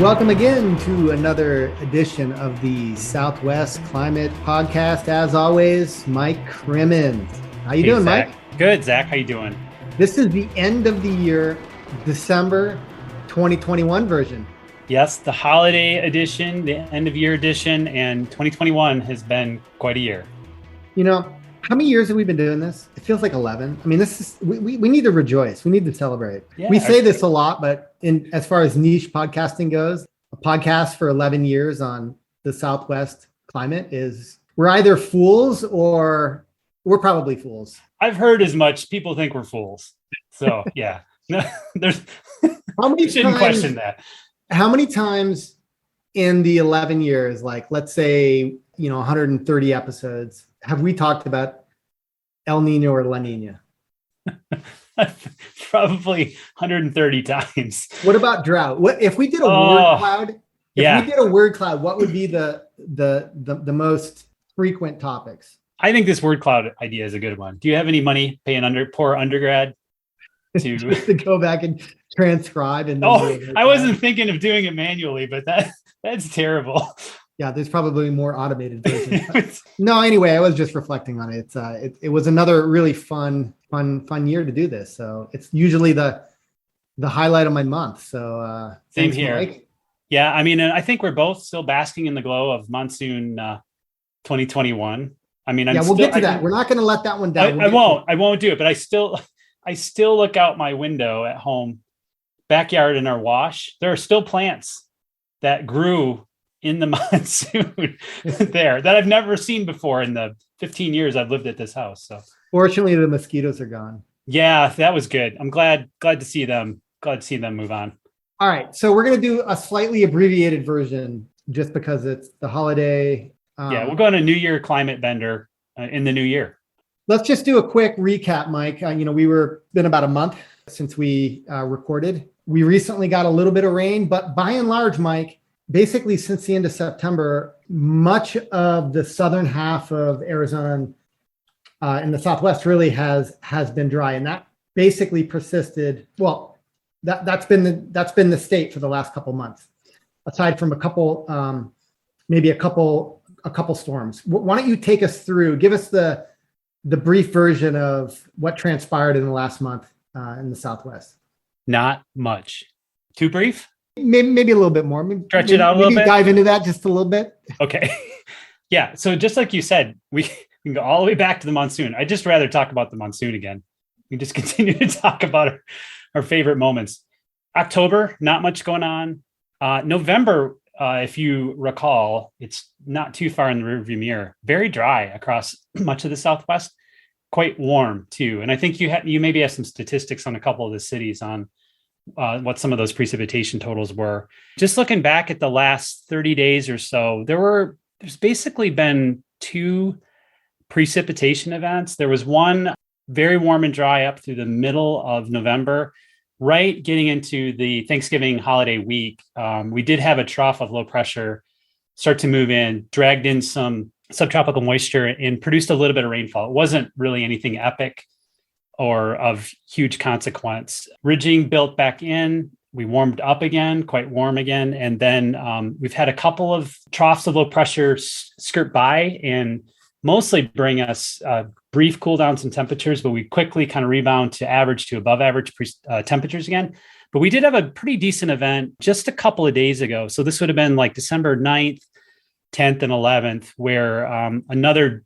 Welcome again to another edition of the Southwest Climate Podcast. As always, Mike Crimmins. How you doing, Zach? Mike? Good, Zach. How you doing? This is the end of the year, December 2021 version. Yes, the holiday edition, the end of year edition, and 2021 has been quite a year. You know, how many years have we been doing this? It feels like 11. I mean, this is we need to rejoice. We need to celebrate. Yeah, we say this a lot, but as far as niche podcasting goes, a podcast for 11 years on the Southwest climate we're either fools or we're probably fools. I've heard as much. People think we're fools. So yeah, there's. You shouldn't question that. How many times in the 11 years, like let's say 130 episodes, have we talked about El Nino or La Nina? Probably 130 times. What about drought? What if we did a word cloud? If we did a word cloud, what would be the most frequent topics? I think this word cloud idea is a good one. Do you have any money paying poor undergrad to go back and transcribe? And I wasn't thinking of doing it manually, but that's terrible. Yeah, there's probably more automated versions. No, anyway, I was just reflecting on it. It was another really fun year to do this. So it's usually the highlight of my month. So same thanks, here. Mike. Yeah, I mean, I think we're both still basking in the glow of monsoon 2021. I mean, we'll get to that. We're not going to let that one down. I won't do it. But I still look out my window at home, backyard in our wash. There are still plants that grew in the monsoon there that I've never seen before in the 15 years I've lived at this house. So fortunately, the mosquitoes are gone. Yeah, that was good. I'm glad to see them. Glad to see them move on. All right, so we're going to do a slightly abbreviated version just because it's the holiday. We'll go on a New Year climate bender in the new year. Let's just do a quick recap, Mike. Been about a month since we recorded. We recently got a little bit of rain, but by and large, Mike, basically since the end of September, much of the southern half of Arizona in the Southwest really has been dry, and that basically persisted. Well, that's been the state for the last couple months, aside from a couple storms. Why don't you take us through? Give us the brief version of what transpired in the last month in the Southwest. Not much. Too brief? Maybe a little bit more. Stretch it out a little bit. Dive into that just a little bit. Okay. Yeah. So just like you said, we can go all the way back to the monsoon. I'd just rather talk about the monsoon again. We just continue to talk about our favorite moments. October, not much going on. November, if you recall, it's not too far in the rearview mirror. Very dry across much of the Southwest. Quite warm too. And I think you maybe have some statistics on a couple of the cities on what some of those precipitation totals were. Just looking back at the last 30 days or so, there's basically been two precipitation events. There was one very warm and dry up through the middle of November, right getting into the Thanksgiving holiday week. We did have a trough of low pressure start to move in, dragged in some subtropical moisture and produced a little bit of rainfall. It wasn't really anything epic or of huge consequence. Ridging built back in. We warmed up again, quite warm again. And then we've had a couple of troughs of low pressure skirt by and mostly bring us brief cool downs in temperatures, but we quickly kind of rebound to average to above average temperatures again. But we did have a pretty decent event just a couple of days ago. So this would have been like December 9th, 10th, and 11th, where another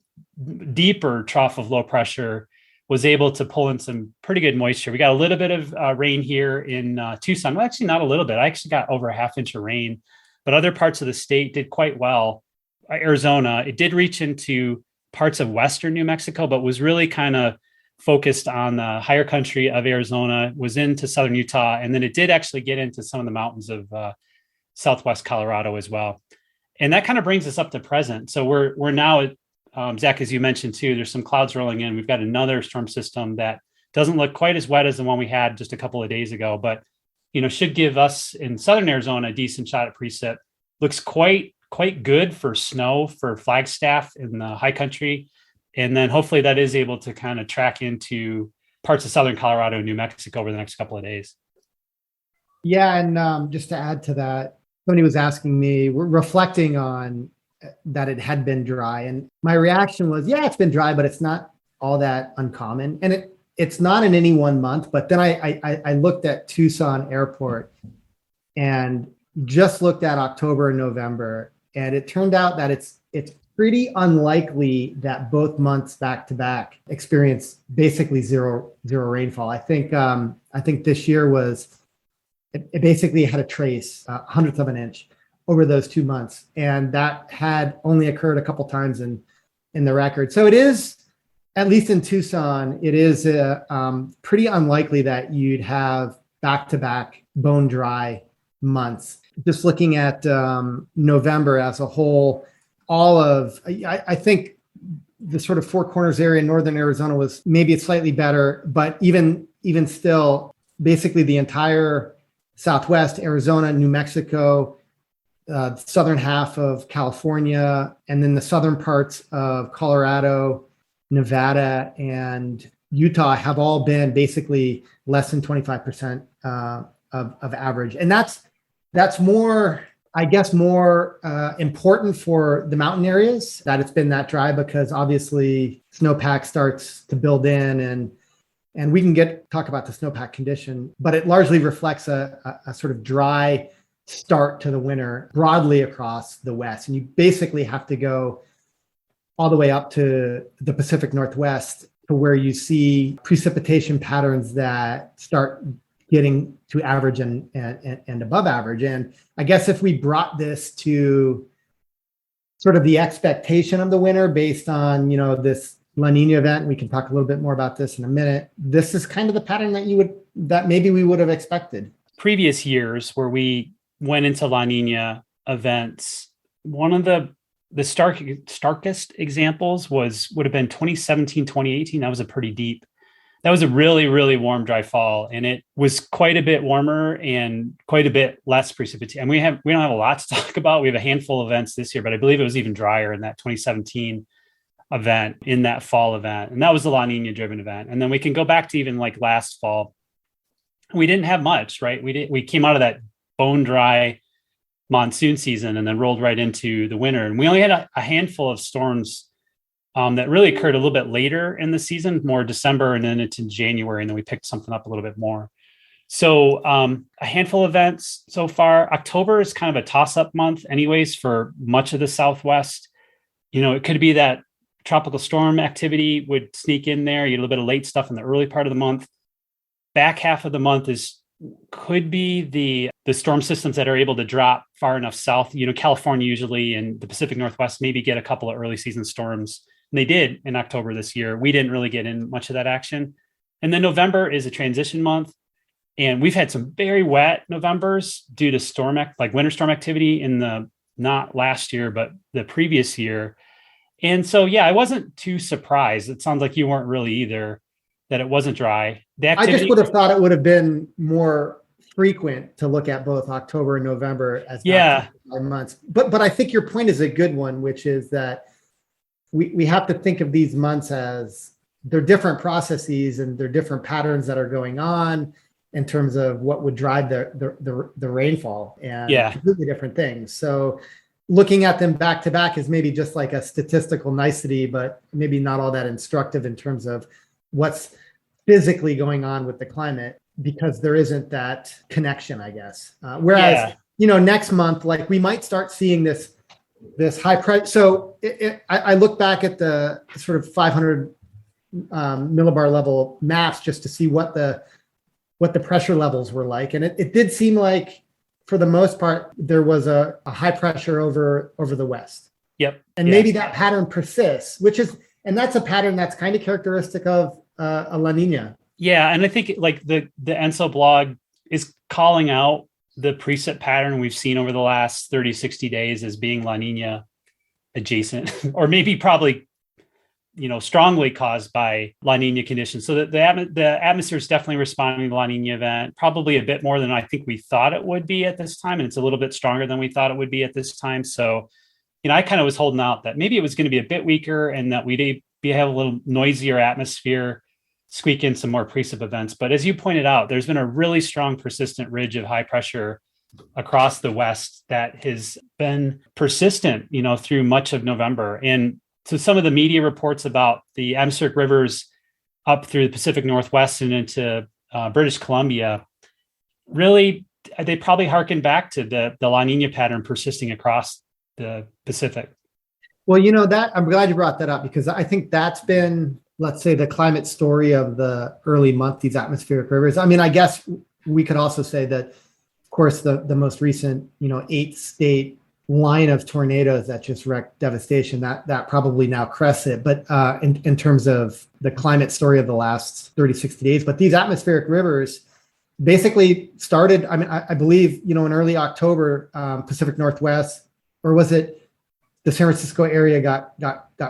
deeper trough of low pressure was able to pull in some pretty good moisture. We got a little bit of rain here in Tucson. Well, actually not a little bit. I actually got over a half inch of rain, but other parts of the state did quite well. Arizona, it did reach into parts of western New Mexico, but was really kind of focused on the higher country of Arizona, was into southern Utah, and then it did actually get into some of the mountains of southwest Colorado as well. And that kind of brings us up to present. So we're now at Zach, as you mentioned too, there's some clouds rolling in. We've got another storm system that doesn't look quite as wet as the one we had just a couple of days ago, but should give us in southern Arizona a decent shot at precip. Looks quite good for snow for Flagstaff in the high country, and then hopefully that is able to kind of track into parts of southern Colorado and New Mexico over the next couple of days. Yeah, and just to add to that, somebody was asking me, we're reflecting on that it had been dry. And my reaction was, yeah, it's been dry, but it's not all that uncommon. And it's not in any one month. But then I looked at Tucson Airport and just looked at October and November. And it turned out that it's pretty unlikely that both months back to back experience basically zero rainfall. I think this year it basically had a trace, hundredth of an inch over those 2 months. And that had only occurred a couple times in the record. So it is, at least in Tucson, it is pretty unlikely that you'd have back-to-back bone dry months. Just looking at November as a whole, I think the sort of Four Corners area in northern Arizona was maybe slightly better, but even still, basically the entire Southwest, Arizona, New Mexico, southern half of California, and then the southern parts of Colorado, Nevada, and Utah have all been basically less than 25% of average. And that's more, I guess, more important for the mountain areas that it's been that dry, because obviously snowpack starts to build in, and we can talk about the snowpack condition, but it largely reflects a sort of dry start to the winter broadly across the West. And you basically have to go all the way up to the Pacific Northwest to where you see precipitation patterns that start getting to average and above average. And I guess if we brought this to sort of the expectation of the winter based on, this La Nina event, we can talk a little bit more about this in a minute. This is kind of the pattern that maybe we would have expected. Previous years where we went into La Nina events, one of the starkest examples would have been 2017, 2018. That was a really, really warm, dry fall. And it was quite a bit warmer and quite a bit less precipitation. And we don't have a lot to talk about. We have a handful of events this year, but I believe it was even drier in that 2017 event, in that fall event. And that was the La Nina driven event. And then we can go back to even like last fall. We didn't have much, right? We came out of that bone dry monsoon season and then rolled right into the winter. And we only had a handful of storms that really occurred a little bit later in the season, more December and then into January. And then we picked something up a little bit more. So a handful of events so far. October is kind of a toss-up month anyways for much of the Southwest. It could be that tropical storm activity would sneak in there. You get a little bit of late stuff in the early part of the month. Back half of the month could be the storm systems that are able to drop far enough south. California usually and the Pacific Northwest maybe get a couple of early season storms. And they did in October this year. We didn't really get in much of that action. And then November is a transition month. And we've had some very wet Novembers due to winter storm activity in not last year, but the previous year. And so, yeah, I wasn't too surprised. It sounds like you weren't really either, that it wasn't dry. I just would have thought it would have been more frequent to look at both October and November as months. But I think your point is a good one, which is that we have to think of these months as they're different processes and they're different patterns that are going on in terms of what would drive the rainfall and completely different things. So looking at them back to back is maybe just like a statistical nicety, but maybe not all that instructive in terms of what's physically going on with the climate, because there isn't that connection, I guess. Whereas, next month, like we might start seeing this high pressure. So I look back at the sort of 500 millibar level maps just to see what the pressure levels were like. And it did seem like, for the most part, there was a high pressure over the West. Yep. And maybe that pattern persists, and that's a pattern that's kind of characteristic of a La Nina. Yeah. And I think like the ENSO blog is calling out the precip pattern we've seen over the last 30, 60 days as being La Nina adjacent, or maybe probably, strongly caused by La Nina conditions. So that the atmosphere is definitely responding to the La Nina event, probably a bit more than I think we thought it would be at this time. And it's a little bit stronger than we thought it would be at this time. So, I kind of was holding out that maybe it was going to be a bit weaker and that we'd have a little noisier atmosphere, squeak in some more precip events. But as you pointed out, there's been a really strong persistent ridge of high pressure across the West that has been persistent, through much of November. And so some of the media reports about the atmospheric rivers up through the Pacific Northwest and into British Columbia, really, they probably harken back to the La Nina pattern persisting across the Pacific. Well, that I'm glad you brought that up, because I think that's been, let's say, the climate story of the early month, these atmospheric rivers. I mean, I guess we could also say that, of course, the most recent, 8-state line of tornadoes that just wreaked devastation, that probably now crests it. But in terms of the climate story of the last 30, 60 days, but these atmospheric rivers basically started, I mean, I believe, in early October, Pacific Northwest, or was it the San Francisco area got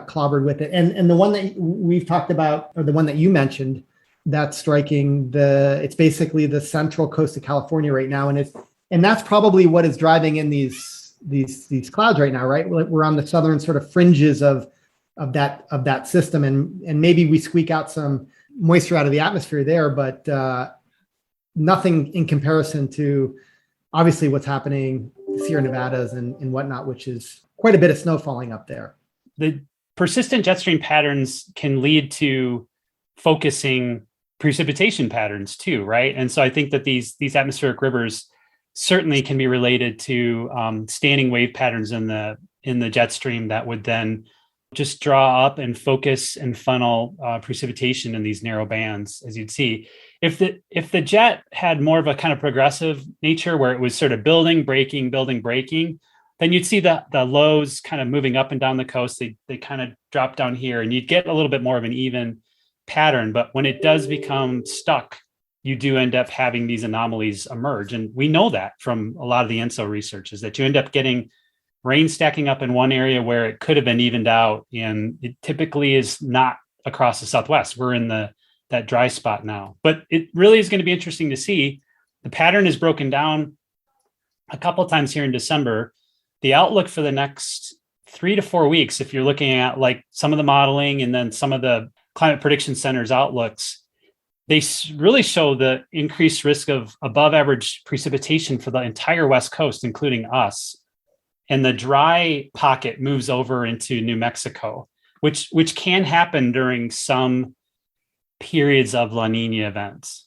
clobbered with it. And the one that we've talked about, or the one that you mentioned, that's striking it's basically the central coast of California right now. And that's probably what is driving in these clouds right now, right? We're on the southern sort of fringes of that system. And maybe we squeak out some moisture out of the atmosphere there, but nothing in comparison to obviously what's happening Sierra Nevadas and whatnot, which is quite a bit of snow falling up there. The persistent jet stream patterns can lead to focusing precipitation patterns too, right? And so I think that these atmospheric rivers certainly can be related to standing wave patterns in the jet stream that would then just draw up and focus and funnel precipitation in these narrow bands, as you'd see. If the jet had more of a kind of progressive nature where it was sort of building, breaking, then you'd see the lows kind of moving up and down the coast. They kind of drop down here, and you'd get a little bit more of an even pattern. But when it does become stuck, you do end up having these anomalies emerge. And we know that from a lot of the ENSO research, is that you end up getting rain stacking up in one area where it could have been evened out. And it typically is not across the Southwest. We're in that dry spot now. But it really is going to be interesting to see. The pattern is broken down a couple of times here in December. The outlook for the next 3 to 4 weeks, if you're looking at like some of the modeling and then some of the Climate Prediction Center's outlooks, they really show the increased risk of above average precipitation for the entire West Coast, including us. And the dry pocket moves over into New Mexico, which can happen during some periods of La Nina events.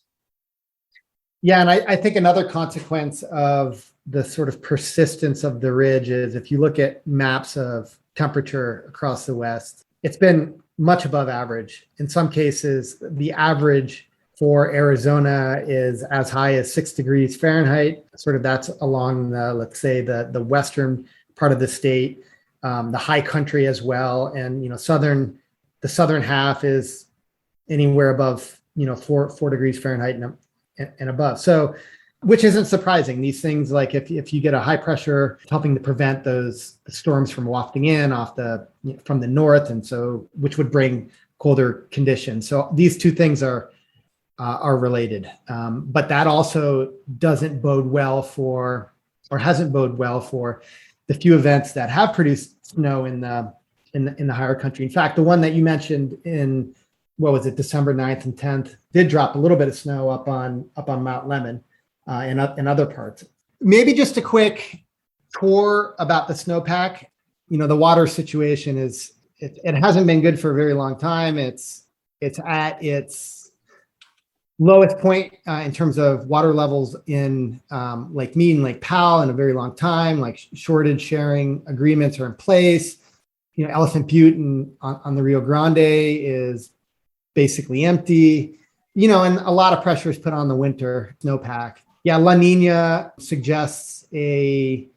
Yeah, and I think another consequence of the sort of persistence of the ridge is, if you look at maps of temperature across the West, it's been much above average. In some cases, the average for Arizona is as high as 6 degrees Fahrenheit. Sort of that's along the, let's say, the western part of the state, the high country as well. And, the southern half is anywhere above, 4 degrees Fahrenheit and above. So, which isn't surprising. These things, like if you get a high pressure, helping to prevent those storms from wafting in from the north, and so which would bring colder conditions. So these two things are related, but that also doesn't bode well for, or hasn't boded well for, the few events that have produced snow in the higher country. In fact, the one that you mentioned in, what was it, December 9th and 10th, did drop a little bit of snow up on Mount Lemmon. And other parts. Maybe just a quick tour about the snowpack. The water situation it hasn't been good for a very long time. It's at its lowest point in terms of water levels in Lake Mead and Lake Powell in a very long time. Like, shortage sharing agreements are in place. Elephant Butte on the Rio Grande is basically empty. And a lot of pressure is put on the winter snowpack. Yeah, La Nina suggests a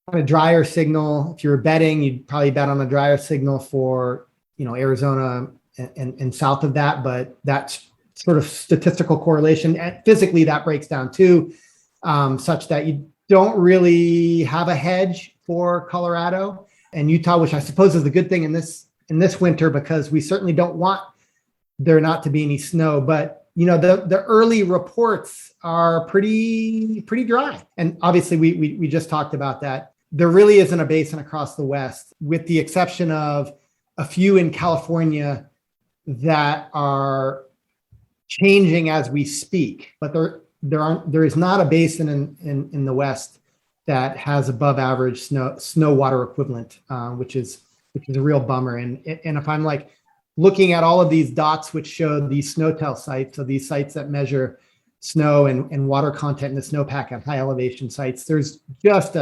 kind of drier signal. If you were betting, you'd probably bet on a drier signal for, Arizona and south of that. But that's sort of statistical correlation. And physically, that breaks down too, such that you don't really have a hedge for Colorado and Utah, which I suppose is a good thing in this winter, because we certainly don't want there not to be any snow. But the early reports are pretty dry. And obviously we just talked about that. There really isn't a basin across the West, with the exception of a few in California that are changing as we speak. But there is not a basin in the West that has above average snow water equivalent, which is a real bummer. And if I'm like looking at all of these dots, which show these snow-tell sites, so these sites that measure snow and water content in the snowpack at high elevation sites, there's just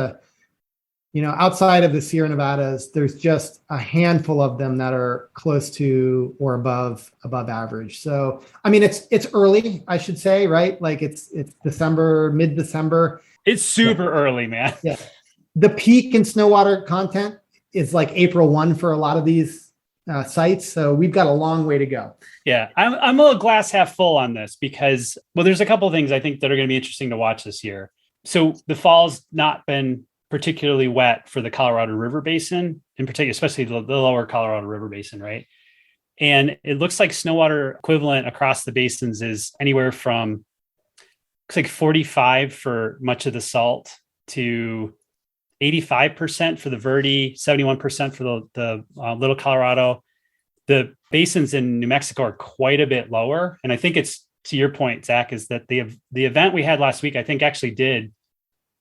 outside of the Sierra Nevadas, there's just a handful of them that are close to or above average. So, I mean, it's early, I should say, right? Like it's December, mid-December. It's super early, man. Yeah. The peak in snow water content is like April 1 for a lot of these sites. So we've got a long way to go. Yeah. I'm a glass half full on this because, well, there's a couple of things I think that are going to be interesting to watch this year. So the fall's not been particularly wet for the Colorado River Basin in particular, especially the lower Colorado River Basin, right? And it looks like snow water equivalent across the basins is anywhere from, looks like 45 for much of the Salt to 85% for the Verde, 71% for the Little Colorado. The basins in New Mexico are quite a bit lower. And I think it's, to your point, Zach, is that the event we had last week, I think actually did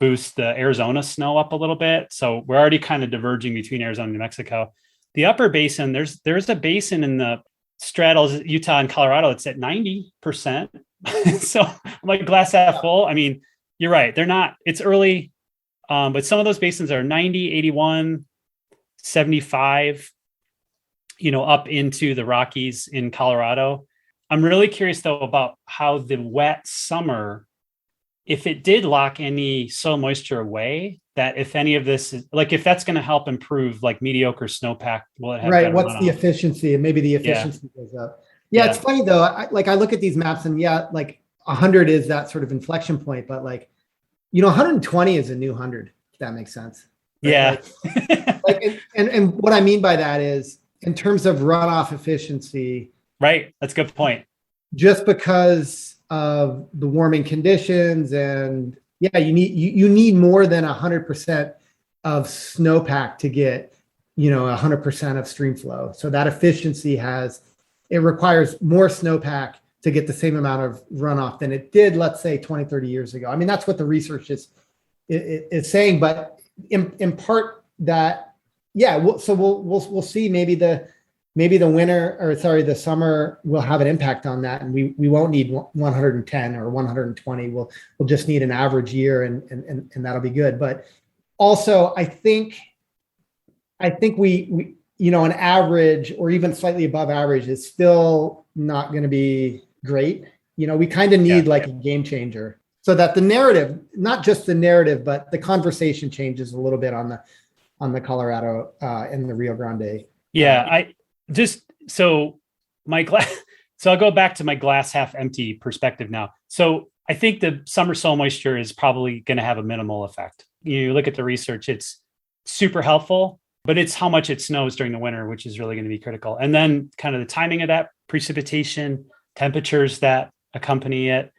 boost the Arizona snow up a little bit. So we're already kind of diverging between Arizona and New Mexico. The upper basin, there's a basin in the straddles Utah and Colorado. It's at 90%. So I'm like glass half full. I mean, you're right. They're not, it's early. But some of those basins are 90, 81, 75, up into the Rockies in Colorado. I'm really curious, though, about how the wet summer, if it did lock any soil moisture away, that if any of this is like, if that's going to help improve like mediocre snowpack, will it have right? What's the efficiency? And maybe the efficiency goes up. Yeah, it's funny though. I look at these maps and like 100 is that sort of inflection point, but like, 120 is a new 100, if that makes sense. Right? Yeah. And what I mean by that is in terms of runoff efficiency. Right. That's a good point. Just because of the warming conditions and you need more than 100% of snowpack to get, 100% of stream flow. So that efficiency it requires more snowpack to get the same amount of runoff than it did, let's say 20, 30 years ago. I mean, that's what the research is saying, but in part that, we'll see maybe the the summer will have an impact on that. And we won't need 110 or 120. We'll just need an average year and that'll be good. But also I think we an average or even slightly above average is still not going to be great. We kind of need a game changer so that the narrative, not just the narrative, but the conversation changes a little bit on the Colorado and the Rio Grande. Yeah. So I'll go back to my glass half empty perspective now. So I think the summer soil moisture is probably going to have a minimal effect. You look at the research, it's super helpful, but it's how much it snows during the winter, which is really going to be critical. And then kind of the timing of that precipitation, temperatures that accompany it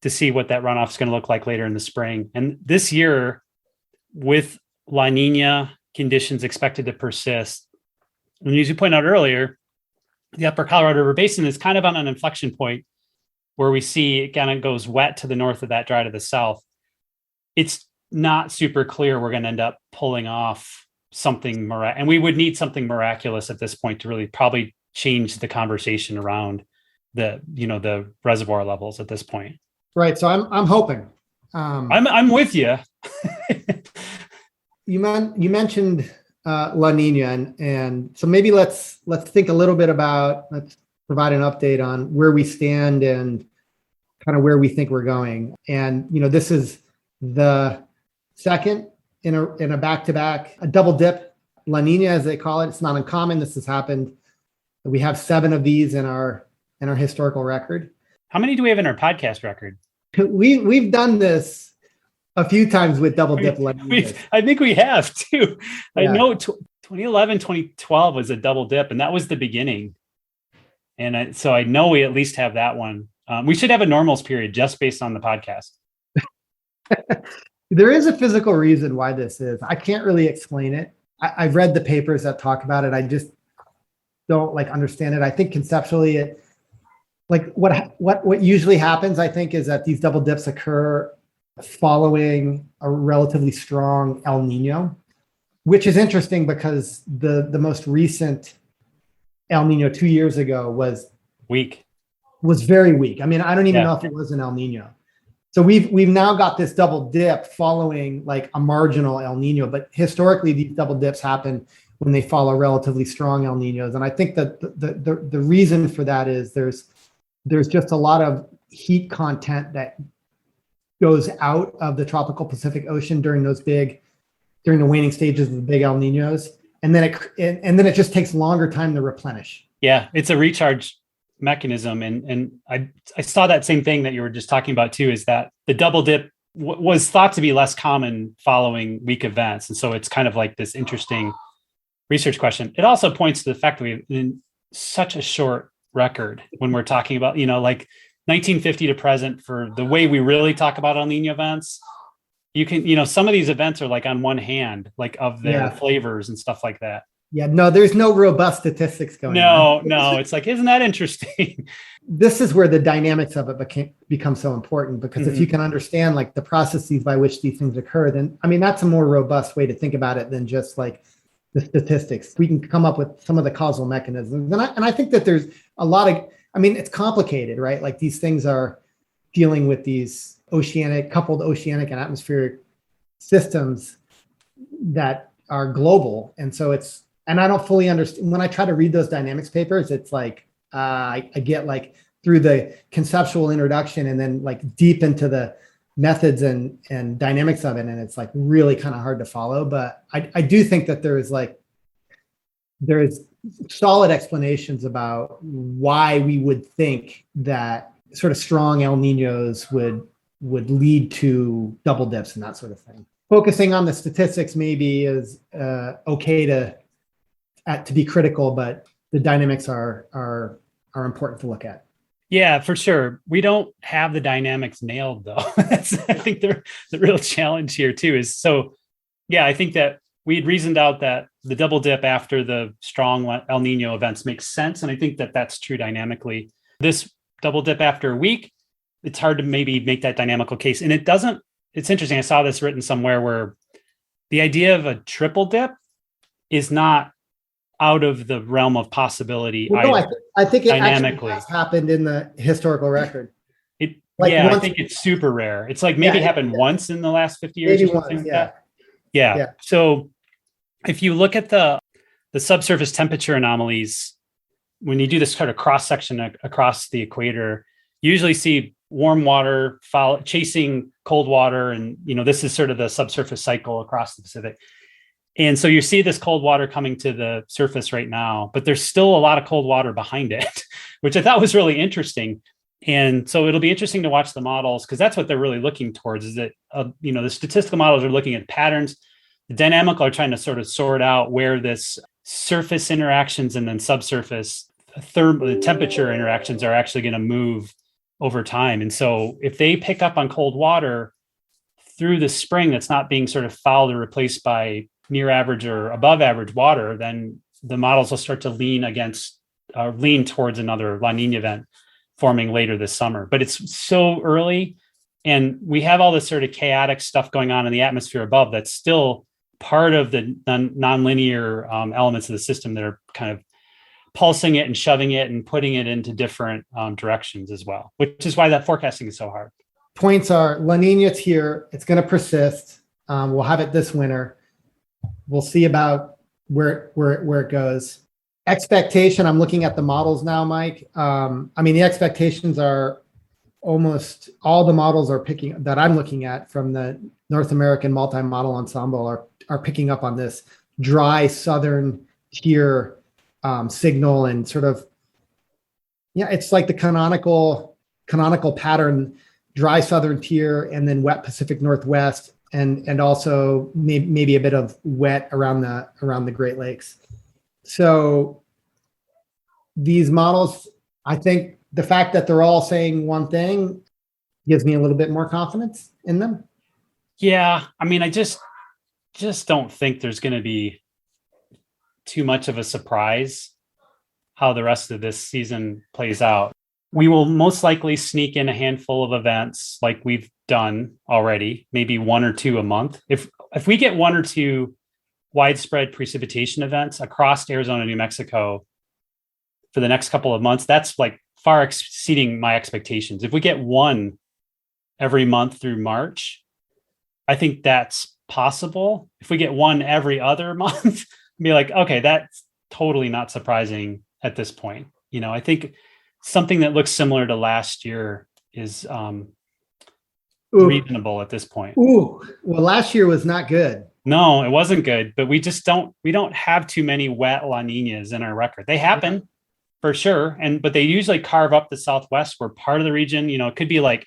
to see what that runoff is going to look like later in the spring. And this year, with La Nina conditions expected to persist, and as you pointed out earlier, the upper Colorado River Basin is kind of on an inflection point where we see it kind of goes wet to the north of that, dry to the south. It's not super clear we're going to end up pulling off something and we would need something miraculous at this point to really probably change the conversation around the reservoir levels at this point. Right. So I'm hoping. I'm with you. You mentioned La Nina, and so maybe let's think a little bit let's provide an update on where we stand and kind of where we think we're going. And this is the second in a back-to-back, a double dip La Nina, as they call it. It's not uncommon. This has happened. We have 7 of these in our historical record. How many do we have in our podcast record? We've done this a few times with double dip La Ninas. I think we have too. Yeah. I know 2011, 2012 was a double dip, and that was the beginning. And so I know we at least have that one. We should have a normals period just based on the podcast. There is a physical reason why this is. I can't really explain it. I've read the papers that talk about it. I just don't understand it. I think conceptually like what usually happens, I think, is that these double dips occur following a relatively strong El Nino, which is interesting because the most recent El Nino 2 years ago was very weak. I mean, I don't even know if it was an El Nino. So we've now got this double dip following like a marginal El Nino, but historically these double dips happen when they follow relatively strong El Ninos. And I think that the reason for that is there's just a lot of heat content that goes out of the tropical Pacific Ocean during the waning stages of the big El Ninos. And then it just takes longer time to replenish. Yeah, it's a recharge mechanism. And I saw that same thing that you were just talking about too, is that the double dip was thought to be less common following weak events. And so it's kind of like this interesting research question. It also points to the fact that we have in such a short record when we're talking about, like 1950 to present for the way we really talk about El Nino events. You can, some of these events are like on one hand, like of their flavors and stuff like that. Yeah, no, there's no robust statistics going on. No, it's like, isn't that interesting? This is where the dynamics of it become so important, because if you can understand like the processes by which these things occur, then, I mean, that's a more robust way to think about it than just like the statistics. We can come up with some of the causal mechanisms. And I think that there's a lot of, I mean, it's complicated, right? Like these things are dealing with these coupled oceanic and atmospheric systems that are global. And so and I don't fully understand when I try to read those dynamics papers, it's like, I get like through the conceptual introduction and then like deep into the methods and dynamics of it. And it's like really kind of hard to follow, but I do think that there is solid explanations about why we would think that sort of strong El Ninos would lead to double dips and that sort of thing. Focusing on the statistics maybe is okay to be critical, but the dynamics are important to look at. Yeah, for sure. We don't have the dynamics nailed though. I think the real challenge here too is, so yeah, I think that we'd reasoned out that the double dip after the strong El Nino events makes sense. And I think that that's true dynamically. This double dip after a week, it's hard to maybe make that dynamical case. And it's interesting. I saw this written somewhere where the idea of a triple dip is not out of the realm of possibility. Well, no, I think it dynamically has happened in the historical record. I think it's super rare. It's like maybe happened once in the last 50 years. Maybe or something once, like that. So if you look at the subsurface temperature anomalies, when you do this kind of cross section across the equator, you usually see warm water chasing cold water, and this is sort of the subsurface cycle across the Pacific. And so you see this cold water coming to the surface right now, but there's still a lot of cold water behind it, which I thought was really interesting. And so it'll be interesting to watch the models, because that's what they're really looking towards, is that, the statistical models are looking at patterns. The dynamical are trying to sort of sort out where this surface interactions and then subsurface the temperature interactions are actually going to move over time. And so if they pick up on cold water through the spring that's not being sort of fouled or replaced by near average or above average water, then the models will start to lean towards another La Nina event forming later this summer. But it's so early, and we have all this sort of chaotic stuff going on in the atmosphere above that's still part of the nonlinear elements of the system that are kind of pulsing it and shoving it and putting it into different directions as well, which is why that forecasting is so hard. Points are La Nina's here. It's going to persist. We'll have it this winter. We'll see about where it goes. Expectation, I'm looking at the models now, Mike. The expectations are almost all the models that I'm looking at from the North American Multi-Model Ensemble are picking up on this dry southern tier signal, and sort of, it's like the canonical pattern: dry southern tier and then wet Pacific Northwest. And also maybe a bit of wet around the Great Lakes. So these models, I think the fact that they're all saying one thing gives me a little bit more confidence in them. Yeah, I just don't think there's going to be too much of a surprise how the rest of this season plays out. We will most likely sneak in a handful of events like we've done already, maybe 1 or 2 a month. If we get 1 or 2 widespread precipitation events across Arizona, New Mexico for the next couple of months, that's like far exceeding my expectations. If we get one every month through March, I think that's possible. If we get one every other month, be like, okay, that's totally not surprising at this point. I think something that looks similar to last year is reasonable at this point. Ooh, well, last year was not good. No, it wasn't good, but we don't have too many wet La Niñas in our record. They happen for sure. But they usually carve up the Southwest where part of the region, it could be like,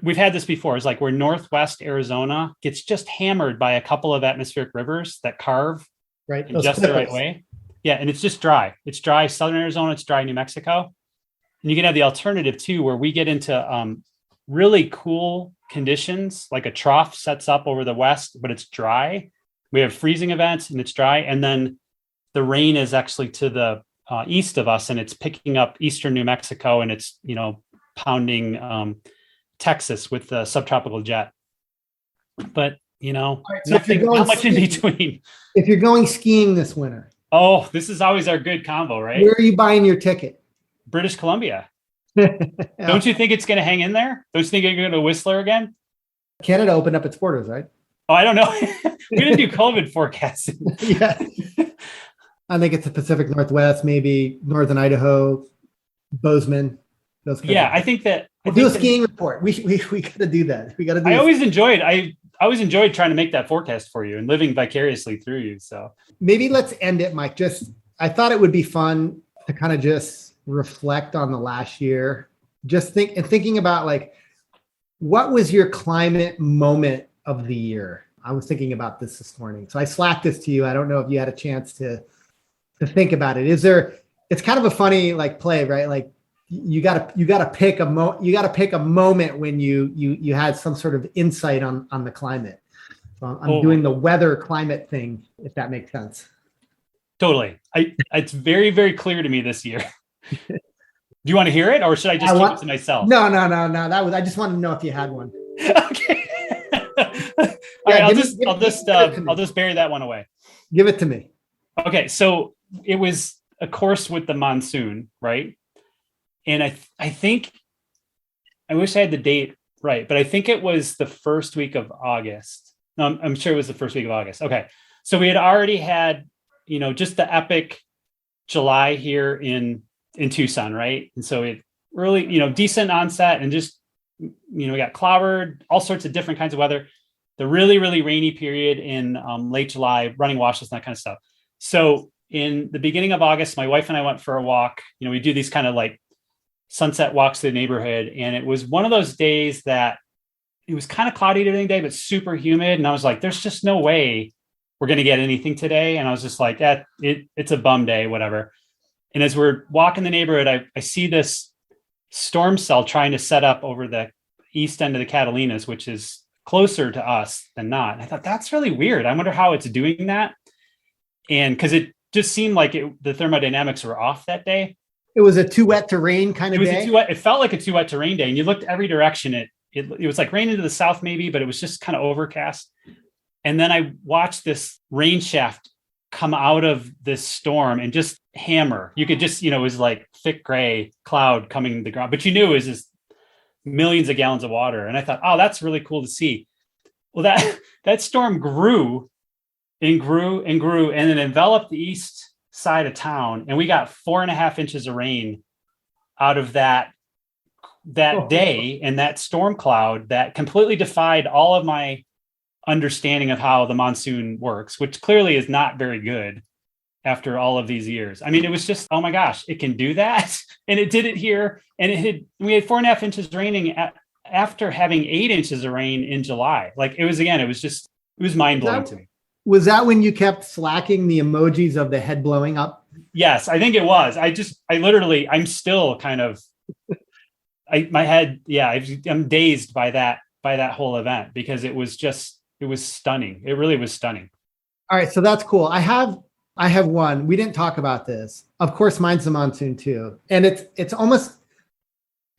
we've had this before. It's like where Northwest Arizona gets just hammered by a couple of atmospheric rivers that carve right in just the right way. Yeah. And it's just dry. It's dry. Southern Arizona, it's dry New Mexico. And you can have the alternative too, where we get into really cool conditions, like a trough sets up over the west, but it's dry. We have freezing events and it's dry. And then the rain is actually to the east of us, and it's picking up eastern New Mexico, and it's, pounding Texas with the subtropical jet. But, so nothing, not much in between. If you're going skiing this winter. Oh, this is always our good combo, right? Where are you buying your ticket? British Columbia. Don't you think it's going to hang in there? Don't you think you're going to Whistler again? Canada opened up its borders, right? Oh, I don't know. We didn't do COVID forecasting. Yeah. I think it's the Pacific Northwest, maybe Northern Idaho, Bozeman. Those I think that we'll do a skiing report. We got to do that. We got to do. I always enjoyed trying to make that forecast for you and living vicariously through you. So maybe let's end it, Mike. I thought it would be fun to kind of just reflect on the last year. Just thinking about like, what was your climate moment of the year? I was thinking about this morning. So I slacked this to you. I don't know if you had a chance to think about it. It's kind of a funny like play, right? Like you gotta pick a moment when you had some sort of insight on the climate. So I'm doing the weather climate thing, if that makes sense. Totally. It's very, very clear to me this year. Do you want to hear it, or should I just keep it to myself? No. I just wanted to know if you had one. Okay. All right. I'll just bury that one away. Give it to me. Okay. So it was a course with the monsoon, right? And I think, I wish I had the date right, but I think it was the first week of August. No, I'm sure it was the first week of August. Okay. So we had already had, just the epic July here in Tucson, right? And so it really, decent onset, and just, we got clouded, all sorts of different kinds of weather, the really, really rainy period in late July, running washes and that kind of stuff. So in the beginning of August, my wife and I went for a walk. We do these kind of like sunset walks to the neighborhood. And it was one of those days that it was kind of cloudy during the day, but super humid. And I was like, there's just no way we're going to get anything today. And I was just like, it's a bum day, whatever. And as we're walking the neighborhood, I see this storm cell trying to set up over the east end of the Catalinas, which is closer to us than not. And I thought, that's really weird. I wonder how it's doing that. And because it just seemed like the thermodynamics were off that day. It was a too wet to rain kind of day. It felt like a too wet to rain day. And you looked every direction. It was like rain into the south maybe, but it was just kind of overcast. And then I watched this rain shaft come out of this storm and just hammer. You could just, it was like thick gray cloud coming to the ground, but you knew it was just millions of gallons of water. And I thought, oh, that's really cool to see. Well, that storm grew and grew and grew, and then enveloped the east side of town. And we got 4.5 inches of rain out of that day, and that storm cloud that completely defied all of my understanding of how the monsoon works, which clearly is not very good after all of these years. I mean, it was just, oh my gosh, it can do that. And it did it here. And we had 4.5 inches raining after having 8 inches of rain in July. Like it was mind blowing to me. Was that when you kept slacking the emojis of the head blowing up? Yes, I think it was. I'm still kind of, my head. Yeah. I'm dazed by that whole event, because it was stunning. It really was stunning. All right. So that's cool. I have one. We didn't talk about this. Of course, mine's the monsoon too. And it's almost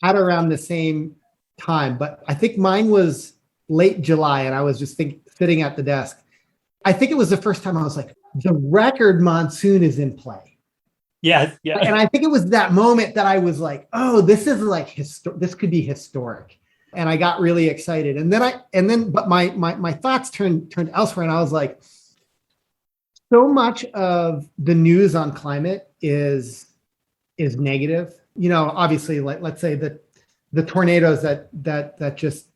had around the same time, but I think mine was late July, and I was just sitting at the desk. I think it was the first time I was like, the record monsoon is in play. Yeah. And I think it was that moment that I was like, oh, this is like this could be historic. And I got really excited. But my thoughts turned elsewhere, and I was like, so much of the news on climate is negative. You know, obviously, like let's say that the tornadoes that just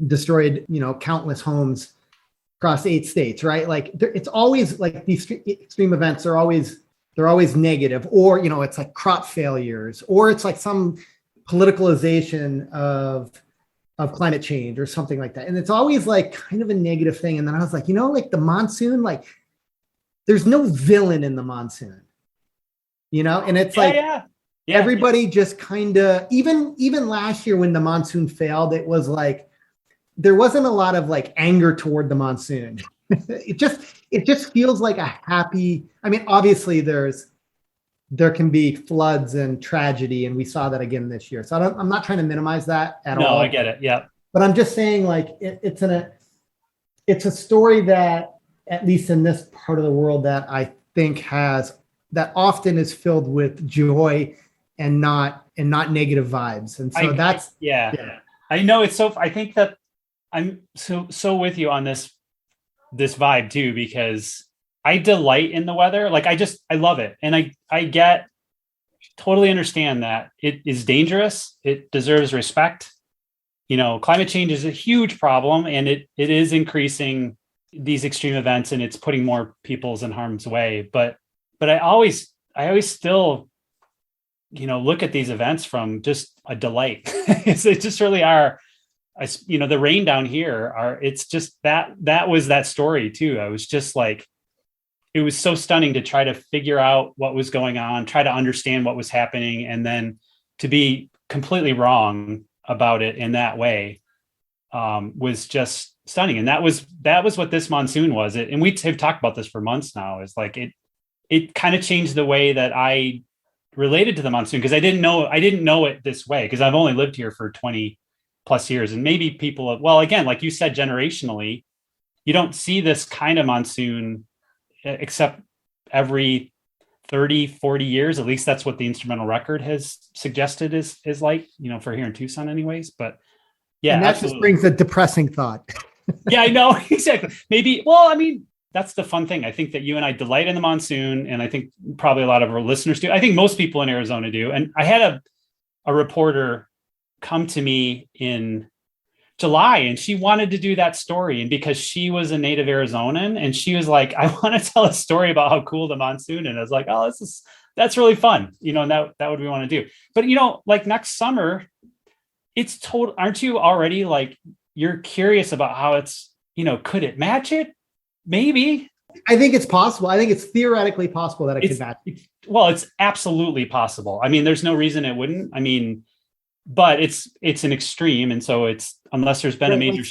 destroyed, you know, countless homes across 8 states, right? Like it's always like these extreme events are always negative, or, you know, it's like crop failures, or it's like some politicalization of climate change or something like that. And it's always like kind of a negative thing. And then I was like, you know, like the monsoon, like there's no villain in the monsoon, you know? And it's everybody just kind of, even last year when the monsoon failed, it was like, there wasn't a lot of like anger toward the monsoon. It just feels like a happy, I mean, obviously there can be floods and tragedy, and we saw that again this year. So I'm not trying to minimize that at all. No, I get it. Yeah. But I'm just saying, like, it's a story that, at least in this part of the world, that I think that often is filled with joy and not negative vibes. And so I know it's so, I think that I'm so with you on this vibe too, because I delight in the weather. Like I love it. And I totally understand that it is dangerous. It deserves respect. You know, climate change is a huge problem, and it is increasing these extreme events, and it's putting more people's in harm's way. But I always still, you know, look at these events from just a delight. It just really are. You know, the rain down here it's just that was that story too. I was just like, it was so stunning to try to figure out what was going on, try to understand what was happening, and then to be completely wrong about it in that way was just stunning. And that was what this monsoon was. And we have talked about this for months now. Is like it kind of changed the way that I related to the monsoon, because I didn't know it this way, because I've only lived here for 20 plus years. And maybe people, well, again, like you said, generationally, you don't see this kind of monsoon except every 30, 40 years. At least that's what the instrumental record has suggested is like, you know, for here in Tucson anyways. But yeah, and that absolutely just brings a depressing thought. Yeah, I know. Exactly. Maybe, well, I mean, that's the fun thing. I think that you and I delight in the monsoon, and I think probably a lot of our listeners do. I think most people in Arizona do. And I had a reporter come to me in July, and she wanted to do that story. And because she was a native Arizonan, and she was like, I want to tell a story about how cool the monsoon. And I was like, oh, that's really fun. You know, and that would we want to do. But, you know, like next summer, it's total. Aren't you already like, you're curious about how it's, you know, could it match it? Maybe. I think it's possible. I think it's theoretically possible that it could match. Well, it's absolutely possible. I mean, there's no reason it wouldn't. I mean, but it's an extreme. And so it's, unless there's been a major.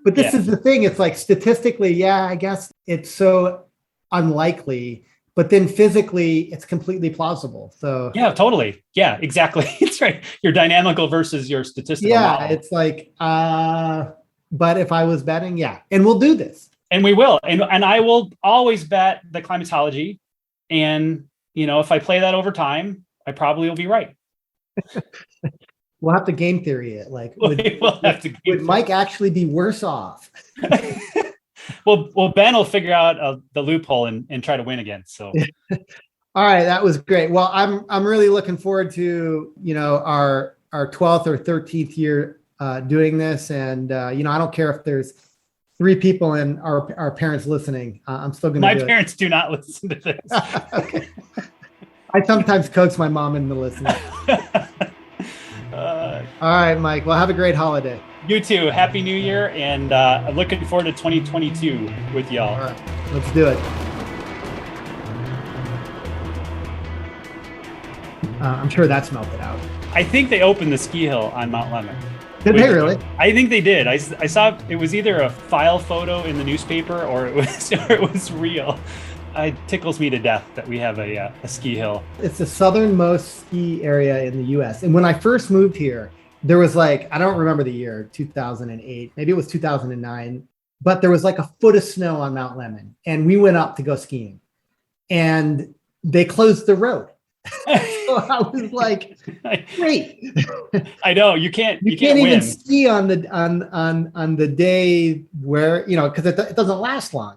But this is the thing. It's like statistically, yeah, I guess it's so unlikely, but then physically it's completely plausible. So yeah, totally. Yeah, exactly. It's right. Your dynamical versus your statistical model. It's like, but if I was betting, yeah. And we'll do this. And we will. And I will always bet the climatology. And, you know, if I play that over time, I probably will be right. We'll have to game theory it. Like, would Mike actually be worse off? Well, Ben will figure out the loophole and try to win again. So, all right, that was great. Well, I'm really looking forward to, you know, our 12th or 13th year doing this, and you know, I don't care if there's 3 people and our parents listening. I'm still going to. My parents do not listen to this. Okay. I sometimes coax my mom into listening. All right, Mike. Well, have a great holiday. You too. Happy New Year, and I'm looking forward to 2022 with y'all. All right, let's do it. I'm sure that's melted out. I think they opened the ski hill on Mount Lemmon. Did they really? I think they did. I saw it was either a file photo in the newspaper or it was real. it tickles me to death that we have a ski hill. It's the southernmost ski area in the US. And when I first moved here, there was like, I don't remember the year, 2008, maybe it was 2009, but there was like a foot of snow on Mount Lemmon. And we went up to go skiing and they closed the road. So I was like, great. I know you can't even win. ski on the day where, because it doesn't last long.